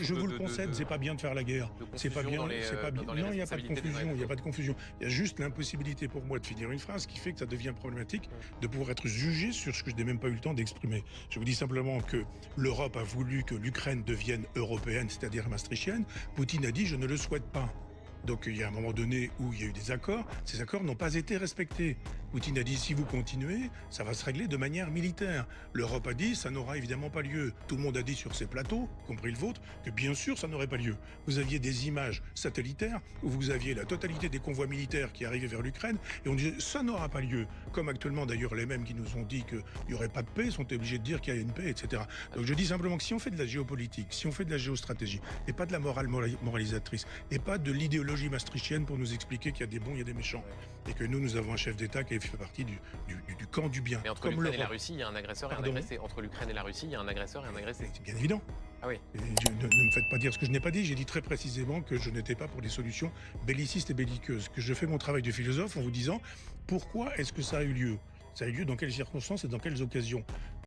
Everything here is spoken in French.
je vous le concède, c'est pas bien de faire la guerre. C'est pas bien, c'est pas bien. Non, il n'y a pas de confusion, il n'y a pas de confusion. Il y a juste l'impossibilité pour moi de finir une phrase qui fait que ça devient problématique de pouvoir être jugé sur ce que je n'ai même pas eu le temps d'exprimer. Je vous dis simplement que l'Europe a voulu que l'Ukraine devienne européenne, c'est-à-dire maastrichtienne. Poutine a dit je ne le souhaite pas. Donc il y a un moment donné où il y a eu des accords, ces accords n'ont pas été respectés. Poutine a dit si vous continuez, ça va se régler de manière militaire. L'Europe a dit ça n'aura évidemment pas lieu. Tout le monde a dit sur ces plateaux, y compris le vôtre, que bien sûr ça n'aurait pas lieu. Vous aviez des images satellitaires où vous aviez la totalité des convois militaires qui arrivaient vers l'Ukraine et on disait ça n'aura pas lieu. Comme actuellement d'ailleurs les mêmes qui nous ont dit qu'il n'y aurait pas de paix sont obligés de dire qu'il y a une paix, etc. Donc je dis simplement que si on fait de la géopolitique, si on fait de la géostratégie et pas de la morale moralisatrice et pas de l'idéologie maastrichtienne pour nous expliquer qu'il y a des bons, il y a des méchants. Et que nous avons un chef d'État qui fait partie du camp du bien. Mais entre l'Ukraine et la Russie, il y a un agresseur et un agressé. Entre l'Ukraine et la Russie, il y a un agresseur et un agressé. C'est bien évident. Ah oui. Ne me faites pas dire ce que je n'ai pas dit. J'ai dit très précisément que je n'étais pas pour des solutions bellicistes et belliqueuses. Que je fais mon travail de philosophe en vous disant pourquoi est-ce que ça a eu lieu. Ça a eu lieu dans quelles circonstances et dans quelles occasions.